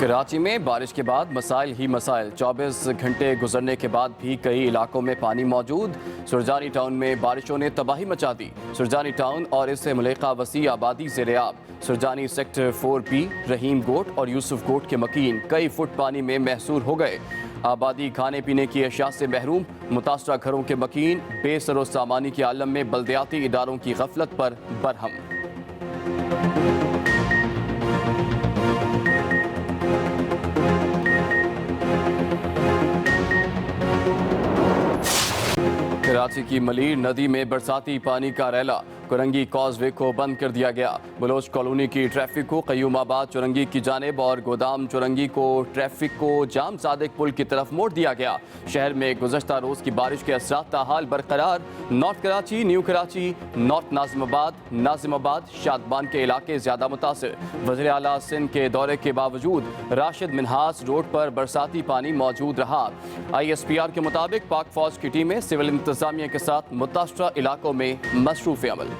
कराची में बारिश के बाद मसाइल ही मसाइल। 24 घंटे गुजरने के बाद भी कई इलाकों में पानी मौजूद। सुरजानी टाउन में बारिशों ने तबाही मचा दी। सुरजानी टाउन और इससे मुल्हिका वसी आबादी ज़ेर-ए-आब। सुरजानी सेक्टर 4B, रहीम गोट और यूसुफ गोट के मकीन कई फुट पानी में महसूर हो गए। आबादी खाने पीने की अशिया से महरूम। मुतासरा घरों के मकीन बेसरो सामानी के आलम में बल्दियाती इदारों की गफलत पर बरहम। कराची की मलीर नदी में बरसाती पानी का रैला। कुरंगी कॉजवे को बंद कर दिया गया। बलोच कॉलोनी की ट्रैफिक को कयूमाबाद चुरंगी की जानिब और गोदाम चुरंगी को ट्रैफिक को जाम सादिक पुल की तरफ मोड़ दिया गया। शहर में गुज़श्ता रोज़ की बारिश के असरात ताहाल बरकरार। North Karachi, new Karachi, north Nazimabad, Shadman के इलाके ज़्यादा मुतासिर। वज़ीर आला सिंध के दौरे के बावजूद राशिद मिन्हास रोड पर बरसाती पानी मौजूद रहा। ISPR के मुताबिक पाक फौज की टीमें सिविल इंतजामिया के साथ मुतासरा इलाकों में मसरूफ़ अमल।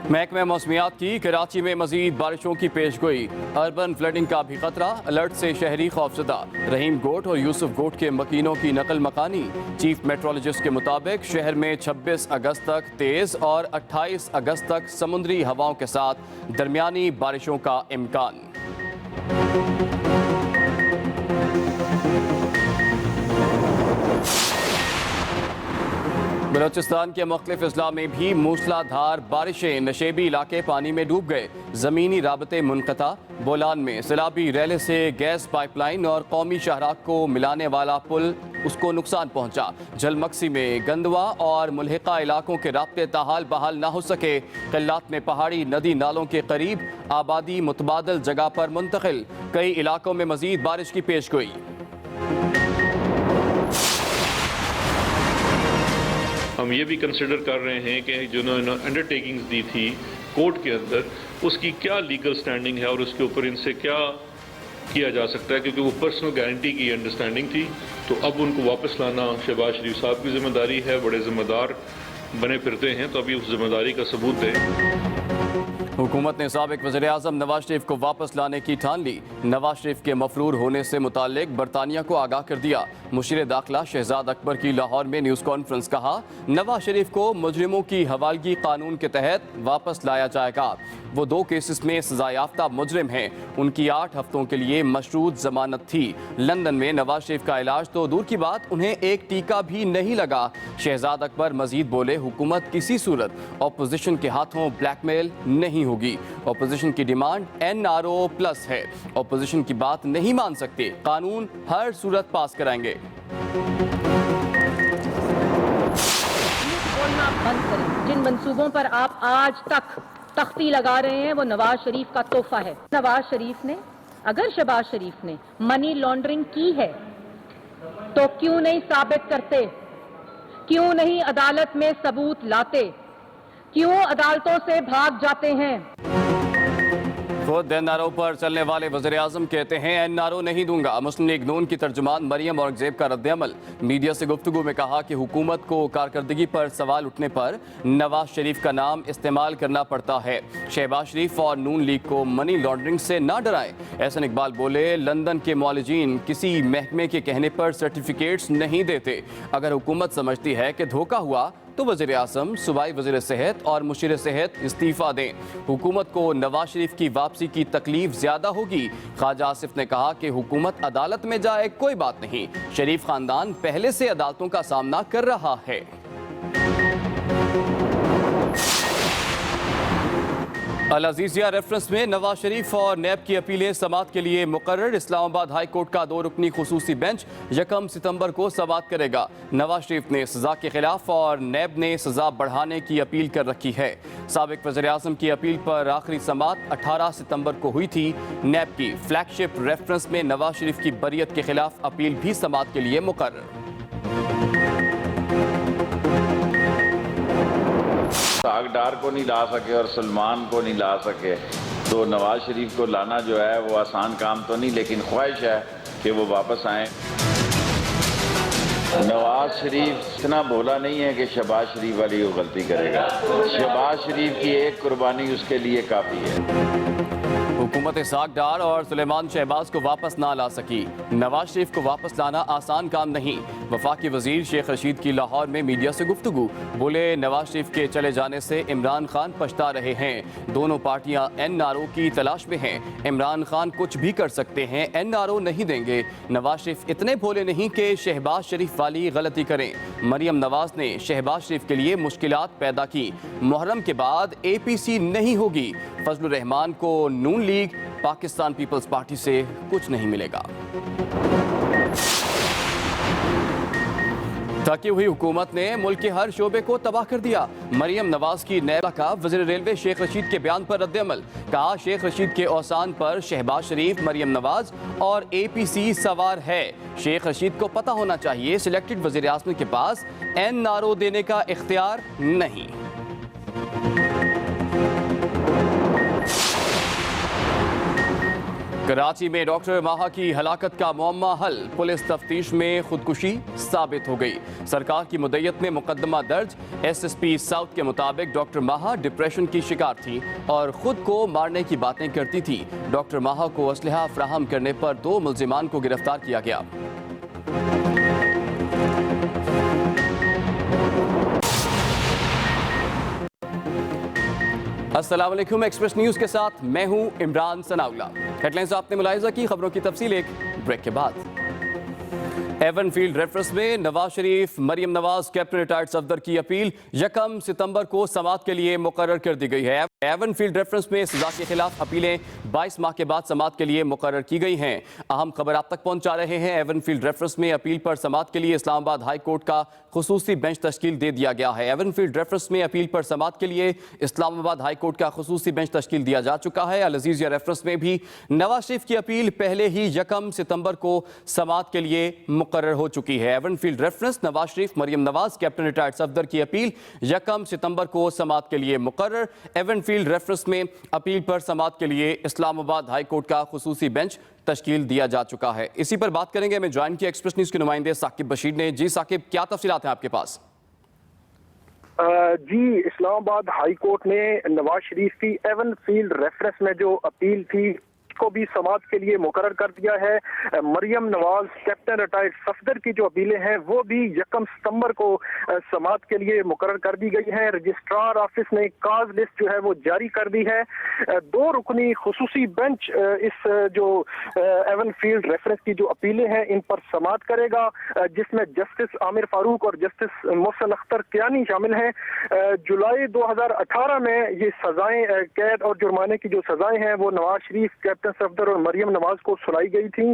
महकमे मौसमियात की कराची में मजीद बारिशों की पेशगोई। अर्बन फ्लडिंग का भी खतरा, अलर्ट से शहरी खौफजदा। रहीम गोट और यूसुफ गोट के मकीनों की नकल मकानी। चीफ मेट्रोलॉजिस्ट के मुताबिक शहर में 26 अगस्त तक तेज़ और 28 अगस्त तक समुद्री हवाओं के साथ दरमियानी बारिशों का इम्कान। बलोचिस्तान के मुख्तलिफ अजला में भी मूसलाधार बारिशें। नशेबी इलाके पानी में डूब गए। ज़मीनी राबते मुनक़ता। बोलान में सैलाबी रैले से गैस पाइपलाइन और कौमी शाहराह को मिलाने वाला पुल उसको नुकसान पहुंचा। जलमक्सी में गंदवा और मुल्हिका इलाकों के राब्ते ताहाल बहाल ना हो सके। क़िल्लात में पहाड़ी नदी नालों के करीब आबादी मुतबादल जगह पर मुंतकिल। कई इलाकों में मजीद बारिश की पेशगोई। हम ये भी कंसिडर कर रहे हैं कि जिन्होंने अंडरटेकिंग्स दी थी कोर्ट के अंदर, उसकी क्या लीगल स्टैंडिंग है और उसके ऊपर इनसे क्या किया जा सकता है, क्योंकि वो पर्सनल गारंटी की अंडरस्टैंडिंग थी। तो अब उनको वापस लाना शहबाज शरीफ साहब की जिम्मेदारी है। बड़े जिम्मेदार बने फिरते हैं, तो अभी उस जिम्मेदारी का सबूत दें। हुकूमत ने साबिक वज़ीर-ए-आज़म नवाज शरीफ को वापस लाने की ठान ली। नवाज शरीफ के मफरूर होने से मुताल्लिक बरतानिया को आगाह कर दिया। मुशीर दाखिला शहजाद अकबर की लाहौर में न्यूज़ कॉन्फ्रेंस। कहा, नवाज शरीफ को मुजरिमों की हवालगी कानून के तहत वापस लाया जाएगा। वो 2 केसेस में सजा याफ्ता मुजरिम हैं। उनकी 8 हफ्तों के लिए मशरूत जमानत थी। लंदन में नवाज शरीफ का इलाज तो दूर की बात, उन्हें एक टीका भी नहीं लगा। शहजाद अकबर मजीद बोले, हुकूमत किसी सूरत अपोजिशन के हाथों ब्लैकमेल नहीं होगी। अपोजिशन की डिमांड NRO+ है। अपोजिशन की बात नहीं मान सकते। कानून हर सूरत पास कराएंगे। बोलना बंद करें। जिन मंसूबों पर आप आज तक तख्ती लगा रहे हैं वो नवाज शरीफ का तोहफा है। नवाज शरीफ ने, अगर शहबाज शरीफ ने मनी लॉन्ड्रिंग की है तो क्यों नहीं साबित करते? क्यों नहीं अदालत में सबूत लाते? क्यों अदालतों से भाग जाते हैं? खुद NRO पर चलने वाले वज़ीर-ए-आज़म कहते हैं NRO नहीं दूंगा। मुस्लिम लीग नून की तर्जुमान मरियम औरंगजेब का रद्द-ए-अमल। मीडिया से गुफ्तगू में कहा कि हुकूमत को कारकर्दगी पर सवाल उठने पर नवाज शरीफ का नाम इस्तेमाल करना पड़ता है। शहबाज शरीफ और नून लीग को मनी लॉन्ड्रिंग से ना डराएं। एहसन इकबाल बोले, लंदन के मुआलिजीन किसी महकमे के कहने पर सर्टिफिकेट्स नहीं देते। अगर हुकूमत समझती है कि धोखा हुआ तो वज़ीर-ए-आज़म, सूबाई वज़ीर सेहत और मुशीर सेहत इस्तीफ़ा दें। हुकूमत को नवाज शरीफ की वापसी की तकलीफ ज़्यादा होगी। ख्वाजा आसिफ ने कहा कि हुकूमत अदालत में जाए कोई बात नहीं, शरीफ ख़ानदान पहले से अदालतों का सामना कर रहा है। अल अज़ीज़िया रेफरेंस में नवाज शरीफ और नैब की अपीलें समाअत के लिए मुकर्रर। इस्लामाबाद हाई कोर्ट का 2 रुकनी खुसूसी बेंच 1 सितंबर को समाअत करेगा। नवाज शरीफ ने सजा के खिलाफ और नैब ने सजा बढ़ाने की अपील कर रखी है। साबिक वज़ीर-ए-आज़म की अपील पर आखिरी समाअत 18 सितंबर को हुई थी। नैब की फ्लैगशिप रेफरेंस में नवाज शरीफ की बरियत के खिलाफ अपील भी समाअत के लिए मुकर्रर। सागडार को नहीं ला सके और सलमान को नहीं ला सके, तो नवाज शरीफ को लाना जो है वो आसान काम तो नहीं, लेकिन ख्वाहिश है कि वो वापस आएँ। नवाज शरीफ इतना भोला नहीं है कि शहबाज शरीफ वाली वो गलती करेगा। शहबाज शरीफ की एक कुर्बानी उसके लिए काफ़ी है। हुकूमत इसाक डार और सुलेमान शहबाज को वापस ना ला सकी। नवाज शरीफ को वापस लाना आसान काम नहीं। वफाकी वजीर शेख रशीद की लाहौर में मीडिया से गुफ्तगू। बोले, नवाज शरीफ के चले जाने से इमरान खान पछता रहे हैं। दोनों पार्टियां NRO की तलाश में हैं। इमरान खान कुछ भी कर सकते हैं, NRO नहीं देंगे। नवाज शरीफ इतने भोले नहीं कि शहबाज शरीफ वाली गलती करें। मरियम नवाज ने शहबाज शरीफ के लिए मुश्किलात पैदा की। मुहर्रम के बाद APC नहीं होगी। फजलुर रहमान को नून लीग पाकिस्तान पीपल्स पार्टी से कुछ नहीं मिलेगा। थकी हुई हुकूमत ने मुल्क के हर शोबे को तबाह कर दिया। मरियम नवाज की नैब का वज़ीर रेलवे शेख रशीद के बयान पर रद्द-ए-अमल। कहा, शेख रशीद के औसान पर शहबाज शरीफ, मरियम नवाज और APC सवार है। शेख रशीद को पता होना चाहिए सिलेक्टेड वज़ीर आज़म के पास NRO देने का इख्तियार नहीं। कराची में डॉक्टर माहा की हलाकत का मुअम्मा हल। पुलिस तफ्तीश में खुदकुशी साबित हो गई। सरकार की मुद्दत में मुकदमा दर्ज। SSP साउथ के मुताबिक डॉक्टर माहा डिप्रेशन की शिकार थी और खुद को मारने की बातें करती थी। डॉक्टर माहा को असलहा फ्राहम करने पर 2 मुल्जिमान को गिरफ्तार किया गया। अस्सलाम वालेकुम, एक्सप्रेस न्यूज़ के साथ मैं हूं इमरान सनाउल्लाह। हेडलाइंस आपने मुलाहिजा की, खबरों की तफसील एक ब्रेक के बाद। एवनफील्ड रेफरेंस में नवाज शरीफ, मरियम नवाज, कैप्टन रिटायर्ड सफदर की अपील 1 सितंबर को समाअत के लिए मुकर्रर कर दी गई है। एवनफील्ड रेफरेंस में सजा के खिलाफ अपीलें 22 माह के बाद समाअत के लिए मुकर्रर की गई हैं। अहम खबर आप तक पहुंचा रहे हैं। एवनफील्ड रेफरेंस में अपील पर समाअत के लिए इस्लामाबाद हाई कोर्ट का खुसूसी बेंच तश्कील दे दिया गया है। एवनफील्ड रेफरेंस में अपील पर समाअत के लिए इस्लामाबाद हाई कोर्ट का खुसूसी बेंच तश्कील दिया जा चुका है। अल अजीजिया रेफरेंस में भी नवाज शरीफ की अपील पहले ही 1 सितंबर को समाअत के लिए मुकर्रर हो चुकी है। Avenfield reference, Nawaz Sharif, Maryam Nawaz, captain retired Safdar की अपील 1 सितंबर को समाअत के लिए मुकर्रर। एवनफील्ड रेफरेंस में अपील पर समाअत के लिए इस्लामाबाद हाई कोर्ट का खुसूसी बेंच तश्कील दिया जा चुका है। इसी पर बात करेंगे। हमें ज्वाइन किया एक्सप्रेस न्यूज़ के नुमाइंदे साकिब बशीर ने। जी साकिब, क्या तफसीलात हैं आपके पास? जी, इस्लामाबाद हाई कोर्ट ने नवाज शरीफ की एवनफील्ड रेफरेंस में जो अपील थी को भी समाअत के लिए मुकर्रर कर दिया है। मरियम नवाज, कैप्टन रिटायर्ड सफदर की जो अपीलें हैं वो भी 1 सितंबर को समाअत के लिए मुकर्रर कर दी गई हैं। रजिस्ट्रार ऑफिस ने काज लिस्ट जो है वो जारी कर दी है। 2 रुकनी खुसूसी बेंच इस जो एवनफील्ड रेफरेंस की जो अपीलें हैं इन पर समाअत करेगा, जिसमें जस्टिस आमिर फारूक और जस्टिस मोहसिन अख्तर कियानी शामिल हैं। जुलाई 2018 में ये सजाएं, कैद और जुर्माने की जो सजाएं हैं वो नवाज शरीफ, कैप्टन सफदर और मरियम नवाज को सुनाई गई थी।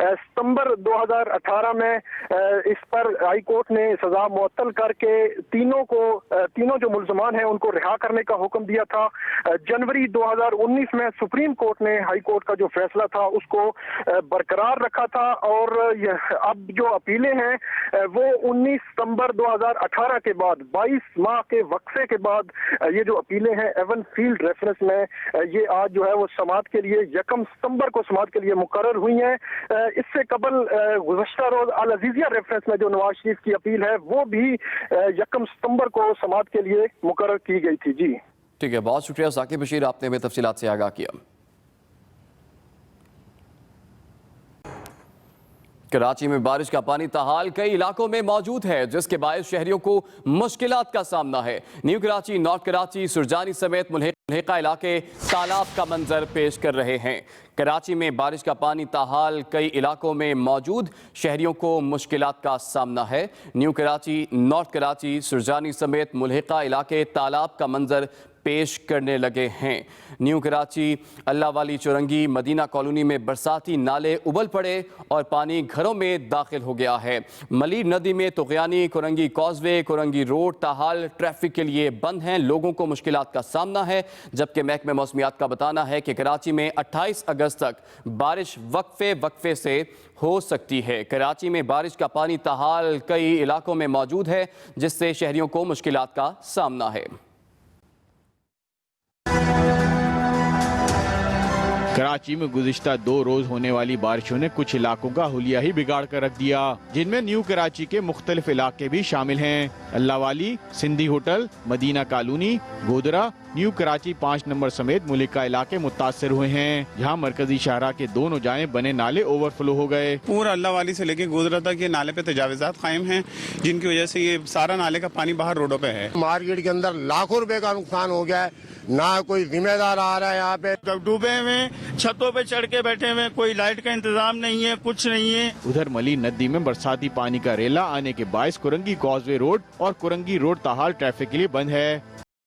सितंबर 2018 में इस पर हाई कोर्ट ने सजा मुअत्तल करके तीनों जो मुल्जमान हैं उनको रिहा करने का हुक्म दिया था। जनवरी 2019 में सुप्रीम कोर्ट ने हाई कोर्ट का जो फैसला था उसको बरकरार रखा था और अब जो अपीलें हैं वो 19 सितंबर 2018 के बाद 22 माह के वक्फे के बाद ये जो अपीलें हैं एवनफील्ड रेफरेंस में ये आज जो है वो समाअत के लिए 1 सितंबर को समाअत के लिए मुकर्रर हुई हैं। इससे कबल गुज़श्ता रोज अल अजीजिया रेफरेंस में जो नवाज शरीफ की अपील है वो भी 1 सितंबर को समाअत के लिए मुकर्रर की गई थी। जी ठीक है, बहुत शुक्रिया साकिब बशीर, आपने हमें तफसीलात से आगाह किया। कराची में बारिश का पानी ताहाल कई इलाकों में मौजूद है, जिसके बायस शहरियों को मुश्किलात का सामना है। न्यू कराची, नॉर्थ कराची, सुरजानी समेत मुल्हिका इलाके तालाब का मंजर पेश कर रहे हैं। कराची में बारिश का पानी ताहाल कई इलाकों में मौजूद, शहरियों को मुश्किलात का सामना है। न्यू कराची, नॉर्थ कराची, सुरजानी समेत मुल्हिका इलाके तालाब का मंजर पेश करने लगे हैं। न्यू कराची, अल्लाह वाली चौरंगी, मदीना कॉलोनी में बरसाती नाले उबल पड़े और पानी घरों में दाखिल हो गया है। मलीर नदी में तुगयानी, कोरंगी कॉजवे, कोरंगी रोड ताहाल ट्रैफिक के लिए बंद हैं। लोगों को मुश्किलात का सामना है, जबकि महकमे मौसमियात का बताना है कि कराची में 28 अगस्त तक बारिश वक्फे से हो सकती है। कराची में बारिश का पानी ताहाल कई इलाकों में मौजूद है, जिससे शहरियों को मुश्किलात का सामना है। कराची में गुज़िश्ता 2 रोज होने वाली बारिशों ने कुछ इलाकों का हुलिया ही बिगाड़ कर रख दिया, जिनमें न्यू कराची के मुख्तलिफ इलाके भी शामिल हैं। Allahwali, Sindhi hotel, Madina colony, Godhra, new Karachi 5 number समेत मुलिका इलाके मुतासर हुए हैं, जहां मरकजी शाहरा के दोनों जानिब बने नाले ओवरफ्लो हो गए। पूरा अल्लाहवाली से लेके गोदरा तक ये नाले पे तजावुज़ात कायम हैं, जिनकी वजह से ये सारा नाले का पानी बाहर रोडों पे है। मार्केट के अंदर लाखों रुपए का नुकसान हो गया है, ना कोई जिम्मेदार आ रहा है यहाँ पे। डूबे हुए छतों पे चढ़ के बैठे हुए, कोई लाइट का इंतजाम नहीं है, कुछ नहीं है। उधर मली नदी में बरसाती पानी का रेला आने के बायस कुरंगी कॉजवे रोड और कुरंगी रोड ताहाल ट्रैफिक के लिए बंद है।